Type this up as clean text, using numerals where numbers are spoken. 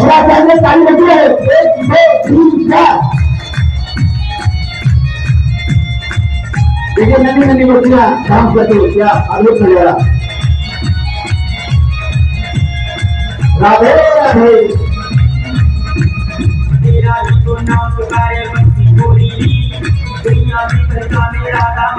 पहले ताली बजी है 1 2 3 4 देखिए नन्ही नन्ही बच्चियां काम करती है क्या अद्भुत नजारा राधे राधे तेरा ही तो नाम पुकारे बंसी बोली दुनिया में करता मेरा दाम